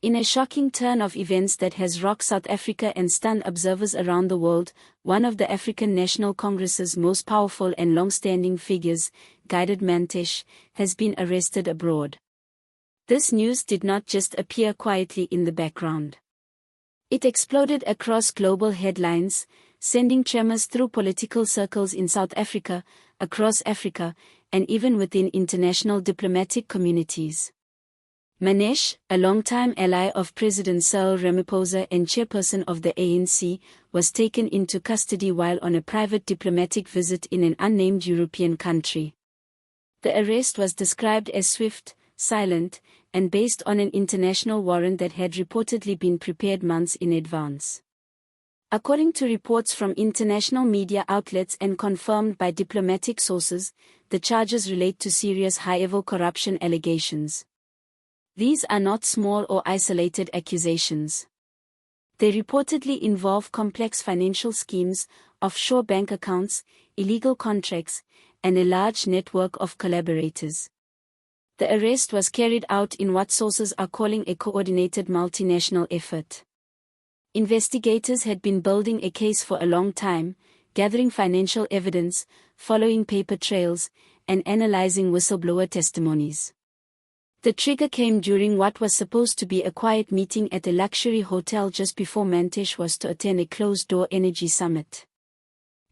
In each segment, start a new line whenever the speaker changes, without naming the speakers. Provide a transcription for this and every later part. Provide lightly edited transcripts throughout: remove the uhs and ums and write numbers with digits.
In a shocking turn of events that has rocked South Africa and stunned observers around the world, one of the African National Congress's most powerful and long-standing figures, Gwede Mantashe, has been arrested abroad. This news did not just appear quietly in the background. It exploded across global headlines, sending tremors through political circles in South Africa, across Africa, and even within international diplomatic communities. Mantashe, a longtime ally of President Cyril Ramaphosa and chairperson of the ANC, was taken into custody while on a private diplomatic visit in an unnamed European country. The arrest was described as swift, silent, and based on an international warrant that had reportedly been prepared months in advance. According to reports from international media outlets and confirmed by diplomatic sources, the charges relate to serious high-level corruption allegations. These are not small or isolated accusations. They reportedly involve complex financial schemes, offshore bank accounts, illegal contracts, and a large network of collaborators. The arrest was carried out in what sources are calling a coordinated multinational effort. Investigators had been building a case for a long time, gathering financial evidence, following paper trails, and analyzing whistleblower testimonies. The trigger came during what was supposed to be a quiet meeting at a luxury hotel just before Mantashe was to attend a closed-door energy summit.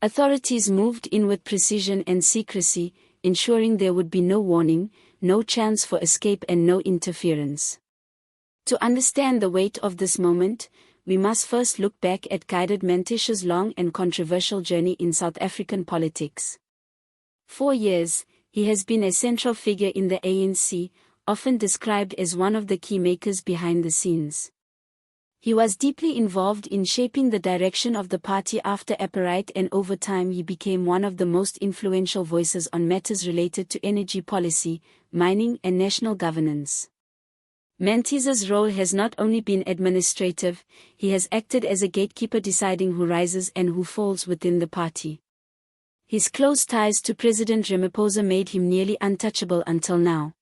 Authorities moved in with precision and secrecy, ensuring there would be no warning, no chance for escape and no interference. To understand the weight of this moment, we must first look back at Gwede Mantashe's long and controversial journey in South African politics. For years, he has been a central figure in the ANC, often described as one of the key makers behind the scenes. He was deeply involved in shaping the direction of the party after apartheid, and over time he became one of the most influential voices on matters related to energy policy, mining and national governance. Mantashe's role has not only been administrative, he has acted as a gatekeeper deciding who rises and who falls within the party. His close ties to President Ramaphosa made him nearly untouchable until now.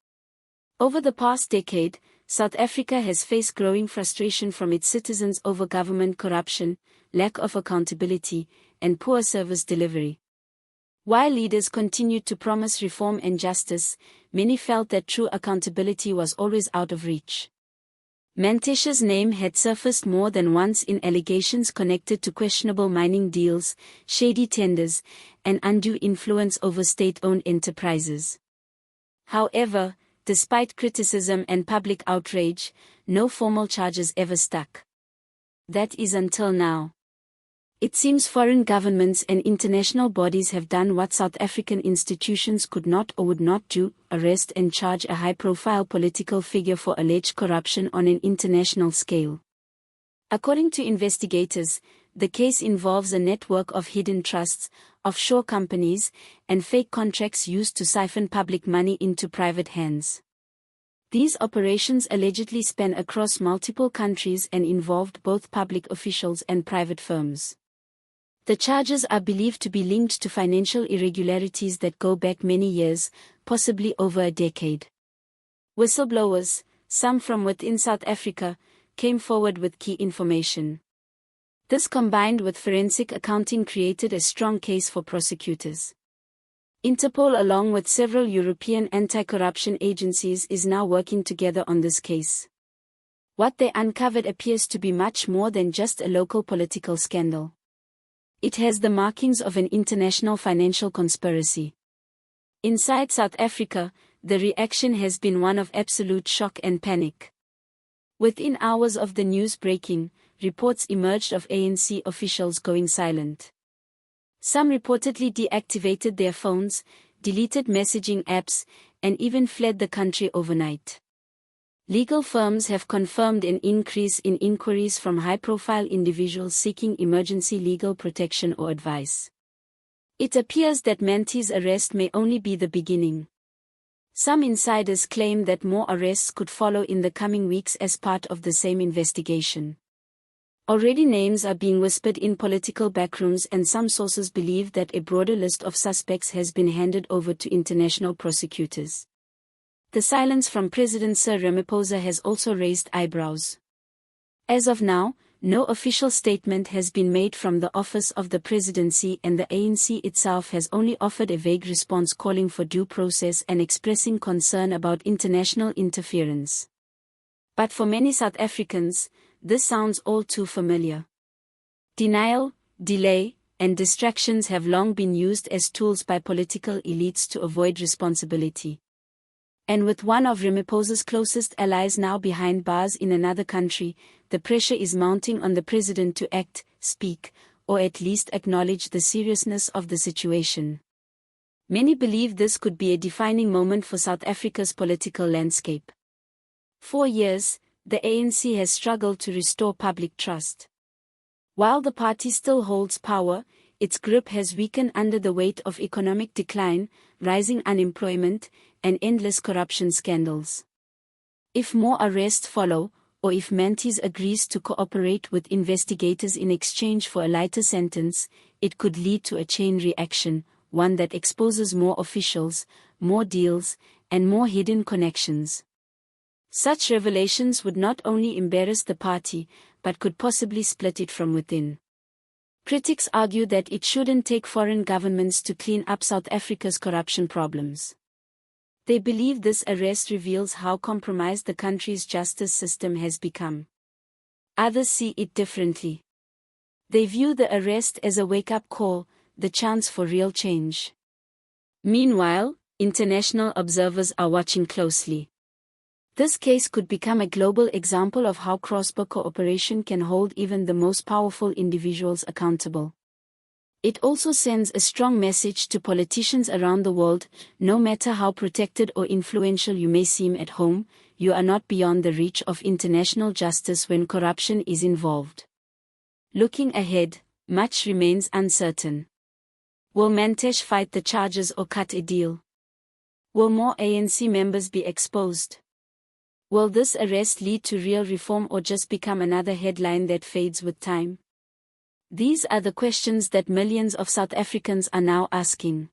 Over the past decade, South Africa has faced growing frustration from its citizens over government corruption, lack of accountability, and poor service delivery. While leaders continued to promise reform and justice, many felt that true accountability was always out of reach. Mantashe's name had surfaced more than once in allegations connected to questionable mining deals, shady tenders, and undue influence over state-owned enterprises. However, despite criticism and public outrage, no formal charges ever stuck. That is until now. It seems foreign governments and international bodies have done what South African institutions could not or would not do: arrest and charge a high-profile political figure for alleged corruption on an international scale. According to investigators, the case involves a network of hidden trusts, offshore companies, and fake contracts used to siphon public money into private hands. These operations allegedly span across multiple countries and involved both public officials and private firms. The charges are believed to be linked to financial irregularities that go back many years, possibly over a decade. Whistleblowers, some from within South Africa, came forward with key information. This, combined with forensic accounting, created a strong case for prosecutors. Interpol, along with several European anti-corruption agencies, is now working together on this case. What they uncovered appears to be much more than just a local political scandal. It has the markings of an international financial conspiracy. Inside South Africa, the reaction has been one of absolute shock and panic. Within hours of the news breaking, reports emerged of ANC officials going silent. Some reportedly deactivated their phones, deleted messaging apps, and even fled the country overnight. Legal firms have confirmed an increase in inquiries from high-profile individuals seeking emergency legal protection or advice. It appears that Mantashe's arrest may only be the beginning. Some insiders claim that more arrests could follow in the coming weeks as part of the same investigation. Already names are being whispered in political backrooms, and some sources believe that a broader list of suspects has been handed over to international prosecutors. The silence from President Cyril Ramaphosa has also raised eyebrows. As of now, no official statement has been made from the office of the presidency, and the ANC itself has only offered a vague response calling for due process and expressing concern about international interference. But for many South Africans, this sounds all too familiar. Denial, delay, and distractions have long been used as tools by political elites to avoid responsibility. And with one of Ramaphosa's closest allies now behind bars in another country, the pressure is mounting on the president to act, speak, or at least acknowledge the seriousness of the situation. Many believe this could be a defining moment for South Africa's political landscape. For years, the ANC has struggled to restore public trust. While the party still holds power, its grip has weakened under the weight of economic decline, rising unemployment, and endless corruption scandals. If more arrests follow, or if Mantashe agrees to cooperate with investigators in exchange for a lighter sentence, it could lead to a chain reaction, one that exposes more officials, more deals, and more hidden connections. Such revelations would not only embarrass the party, but could possibly split it from within. Critics argue that it shouldn't take foreign governments to clean up South Africa's corruption problems. They believe this arrest reveals how compromised the country's justice system has become. Others see it differently. They view the arrest as a wake-up call, the chance for real change. Meanwhile, international observers are watching closely. This case could become a global example of how cross-border cooperation can hold even the most powerful individuals accountable. It also sends a strong message to politicians around the world: no matter how protected or influential you may seem at home, you are not beyond the reach of international justice when corruption is involved. Looking ahead, much remains uncertain. Will Mantashe fight the charges or cut a deal? Will more ANC members be exposed? Will this arrest lead to real reform or just become another headline that fades with time? These are the questions that millions of South Africans are now asking.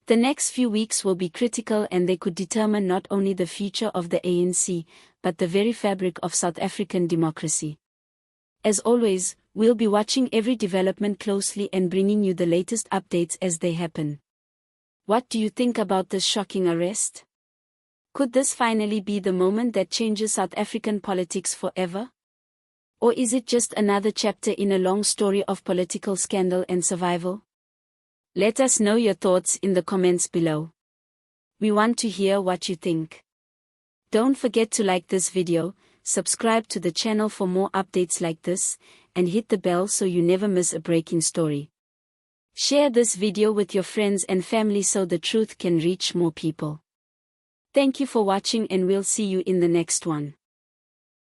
The next few weeks will be critical, and they could determine not only the future of the ANC, but the very fabric of South African democracy. As always, we'll be watching every development closely and bringing you the latest updates as they happen. What do you think about this shocking arrest? Could this finally be the moment that changes South African politics forever? Or is it just another chapter in a long story of political scandal and survival? Let us know your thoughts in the comments below. We want to hear what you think. Don't forget to like this video, subscribe to the channel for more updates like this, and hit the bell so you never miss a breaking story. Share this video with your friends and family so the truth can reach more people. Thank you for watching, and we'll see you in the next one.